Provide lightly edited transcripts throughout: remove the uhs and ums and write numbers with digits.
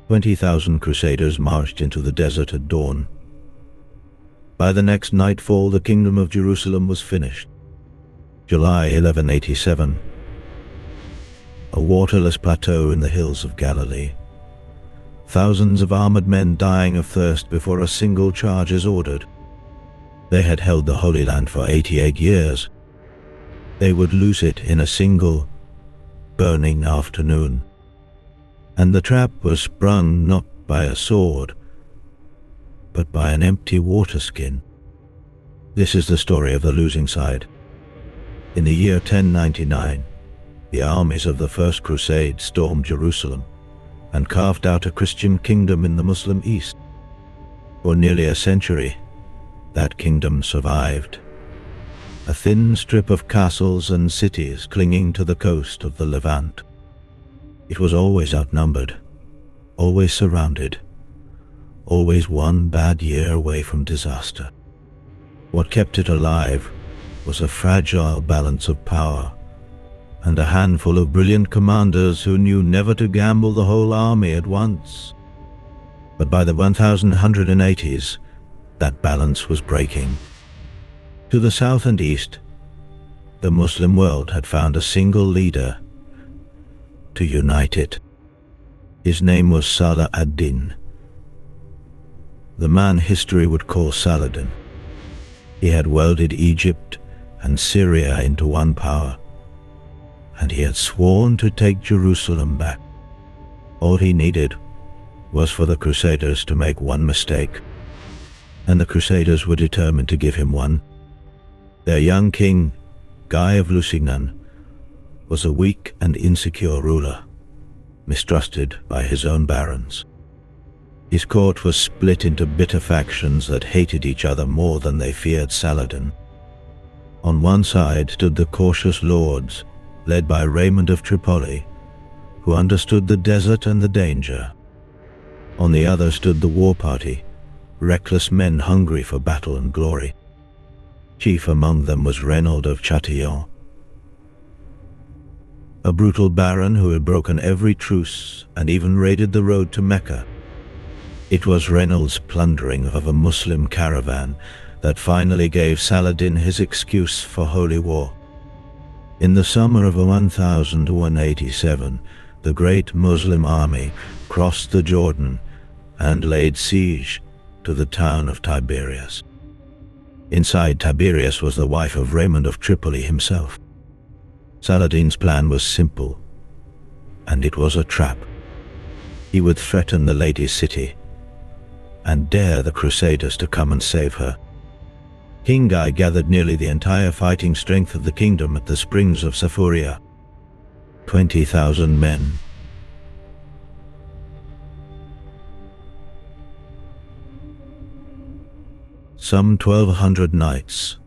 20,000 crusaders marched into the desert at dawn. By the next nightfall, the kingdom of Jerusalem was finished. July 1187. A waterless plateau in the hills of Galilee. Thousands of armored men dying of thirst before a single charge is ordered. They had held the Holy Land for 88 years. They would lose it in a single, burning afternoon. And the trap was sprung not by a sword, but by an empty water skin. This is the story of the losing side. In the year 1099, the armies of the First Crusade stormed Jerusalem and carved out a Christian kingdom in the Muslim East. For nearly a century, that kingdom survived, a thin strip of castles and cities clinging to the coast of the Levant. It was always outnumbered, always surrounded, always one bad year away from disaster. What kept it alive was a fragile balance of power and a handful of brilliant commanders who knew never to gamble the whole army at once. But by the 1180s, that balance was breaking. To the south and east, the Muslim world had found a single leader to unite it. His name was Saladin, the man history would call Saladin. He had welded Egypt and Syria into one power, and he had sworn to take Jerusalem back. All he needed was for the Crusaders to make one mistake, and the Crusaders were determined to give him one. Their young King Guy of Lusignan was a weak and insecure ruler, mistrusted by his own barons. His court was split into bitter factions that hated each other more than they feared Saladin. On one side stood the cautious lords, led by Raymond of Tripoli, who understood the desert and the danger. On the other stood the war party, reckless men hungry for battle and glory. Chief among them was Reynold of Chatillon, a brutal baron who had broken every truce and even raided the road to Mecca. It was Reynold's plundering of a Muslim caravan that finally gave Saladin his excuse for holy war. In the summer of 1187, the great Muslim army crossed the Jordan and laid siege to the town of Tiberias. Inside Tiberias was the wife of Raymond of Tripoli himself. Saladin's plan was simple, and it was a trap. He would threaten the lady's city and dare the Crusaders to come and save her. King Guy gathered nearly the entire fighting strength of the kingdom at the springs of Saffuriya. 20,000 men. Some 1,200 knights,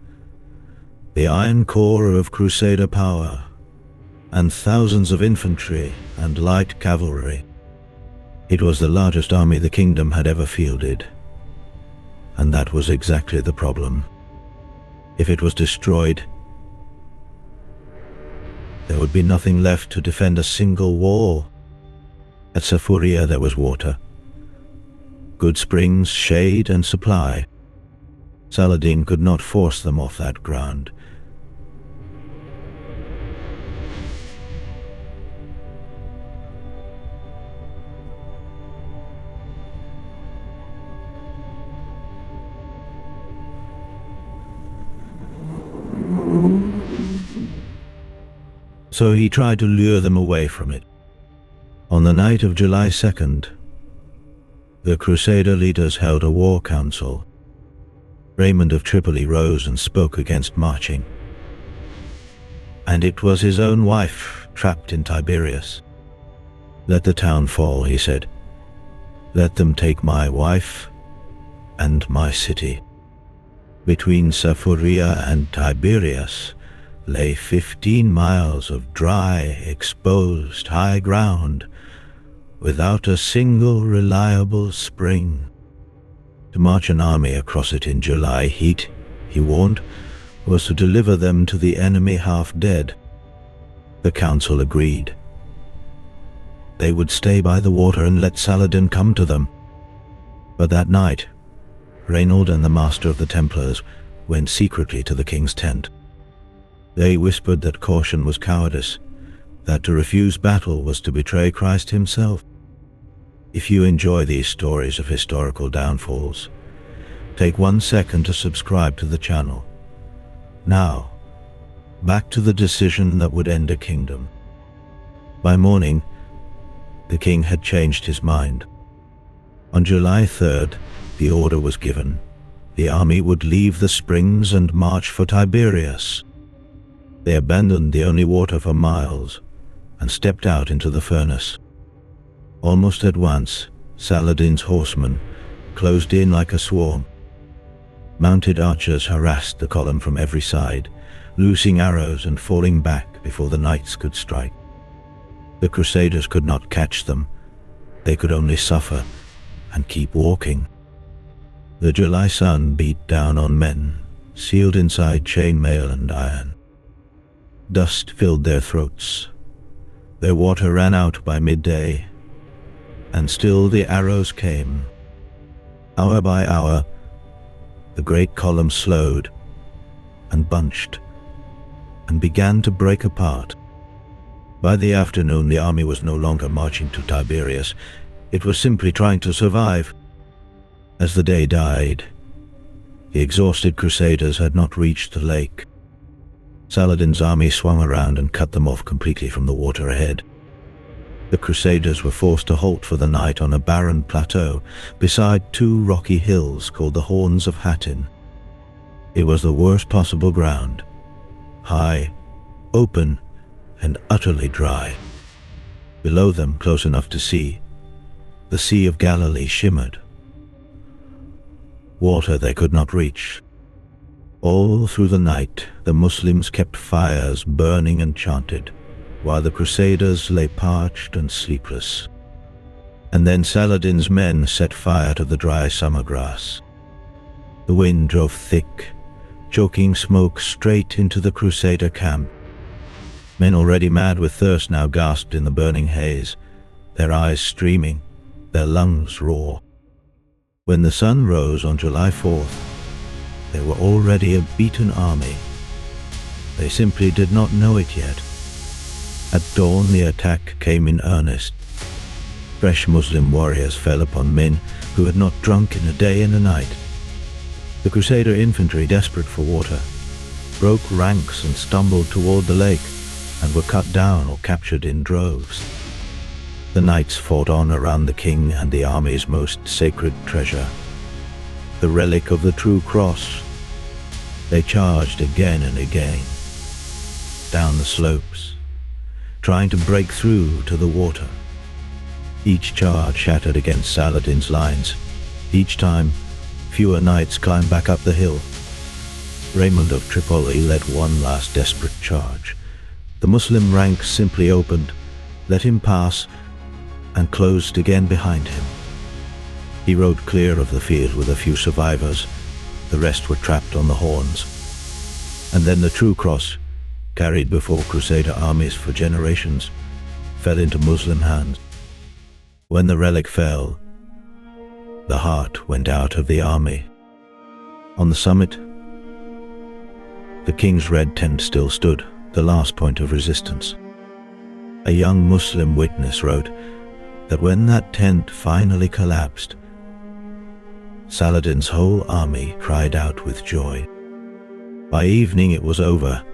the iron core of crusader power, and thousands of infantry and light cavalry. It was the largest army the kingdom had ever fielded, and that was exactly the problem. If it was destroyed, there would be nothing left to defend a single wall. At Saffuriya there was water, good springs, shade, and supply. Saladin could not force them off that ground. So he tried to lure them away from it. On the night of July 2nd, the Crusader leaders held a war council. Raymond of Tripoli rose and spoke against marching. And it was his own wife trapped in Tiberias. "Let the town fall," he said. "Let them take my wife and my city." Between Saffuriya and Tiberias lay 15 miles of dry, exposed, high ground, without a single reliable spring. To march an army across it in July heat, he warned, was to deliver them to the enemy half dead. The council agreed. they would stay by the water and let Saladin come to them. But that night, Reynold and the Master of the Templars went secretly to the king's tent. They whispered that caution was cowardice, that to refuse battle was to betray Christ himself. If you enjoy these stories of historical downfalls, take 1 second to subscribe to the channel. Now, back to the decision that would end a kingdom. By morning, the king had changed his mind. On July 3rd, the order was given. The army would leave the springs and march for Tiberias. They abandoned the only water for miles and stepped out into the furnace. Almost at once, Saladin's horsemen closed in like a swarm. Mounted archers harassed the column from every side, loosing arrows and falling back before the knights could strike. The crusaders could not catch them. They could only suffer and keep walking. The July sun beat down on men, sealed inside chainmail and iron. Dust filled their throats. Their water ran out by midday, and still the arrows came. Hour by hour, the great column slowed and bunched and began to break apart. By the afternoon, the army was no longer marching to Tiberias. It was simply trying to survive. As the day died, the exhausted crusaders had not reached the lake. Saladin's army swung around and cut them off completely from the water ahead. The crusaders were forced to halt for the night on a barren plateau beside 2 rocky hills called the Horns of Hattin. It was the worst possible ground, high, open, and utterly dry. Below them, close enough to see, the Sea of Galilee shimmered. Water they could not reach. All through the night, the Muslims kept fires burning and chanted, while the crusaders lay parched and sleepless. And then Saladin's men set fire to the dry summer grass. The wind drove thick, choking smoke straight into the crusader camp. Men already mad with thirst now gasped in the burning haze, their eyes streaming, their lungs raw. When the sun rose on July 4th, they were already a beaten army. They simply did not know it yet. At dawn, the attack came in earnest. Fresh Muslim warriors fell upon men who had not drunk in a day and a night. The crusader infantry, desperate for water, broke ranks and stumbled toward the lake and were cut down or captured in droves. The knights fought on around the king and the army's most sacred treasure, the relic of the true cross. They charged again and again, down the slopes, trying to break through to the water. Each charge shattered against Saladin's lines. Each time, fewer knights climbed back up the hill. Raymond of Tripoli led one last desperate charge. The Muslim ranks simply opened, let him pass, and closed again behind him. He rode clear of the field with a few survivors. The rest were trapped on the horns. And then the true cross, carried before crusader armies for generations, fell into Muslim hands. When the relic fell, the heart went out of the army. On the summit, the king's red tent still stood, the last point of resistance. A young Muslim witness wrote that when that tent finally collapsed, Saladin's whole army cried out with joy. By evening it was over.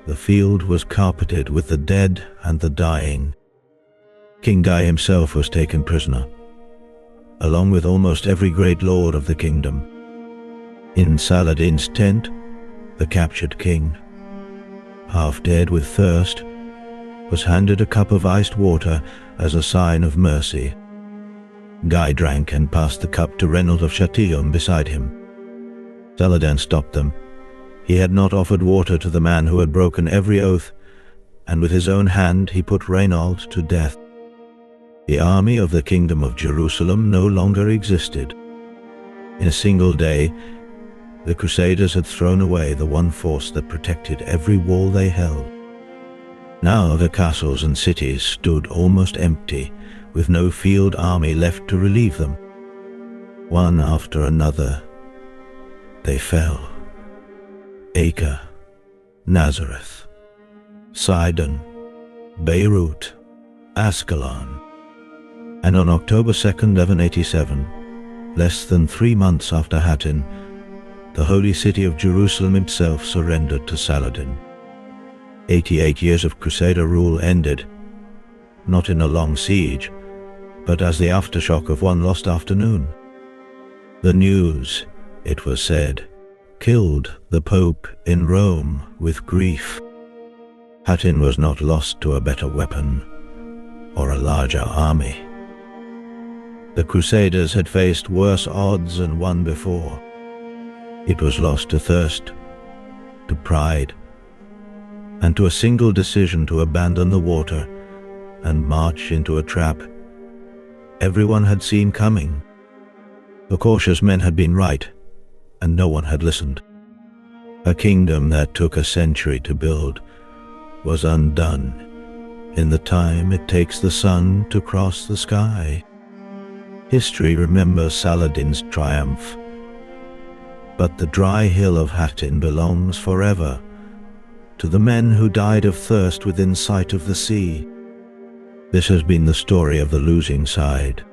The field was carpeted with the dead and the dying. King Guy himself was taken prisoner, along with almost every great lord of the kingdom. In Saladin's tent, the captured king, half dead with thirst, was handed a cup of iced water as a sign of mercy. Guy drank and passed the cup to Reynold of Chatillon beside him. Saladin stopped them. He had not offered water to the man who had broken every oath, and with his own hand he put Reynold to death. The army of the Kingdom of Jerusalem no longer existed. In a single day, the Crusaders had thrown away the one force that protected every wall they held. Now the castles and cities stood almost empty, with no field army left to relieve them. One after another, they fell. Acre, Nazareth, Sidon, Beirut, Ascalon. And on October 2nd, 1187, less than 3 months after Hattin, the holy city of Jerusalem itself surrendered to Saladin. 88 years of crusader rule ended, not in a long siege, but as the aftershock of one lost afternoon. The news, it was said, killed the Pope in Rome with grief. Hattin was not lost to a better weapon or a larger army. The Crusaders had faced worse odds and won before. It was lost to thirst, to pride, and to a single decision to abandon the water and march into a trap everyone had seen coming. The cautious men had been right, and no one had listened. A kingdom that took a century to build was undone in the time it takes the sun to cross the sky. History remembers Saladin's triumph, but the dry hill of Hattin belongs forever to the men who died of thirst within sight of the sea. This has been the story of the losing side.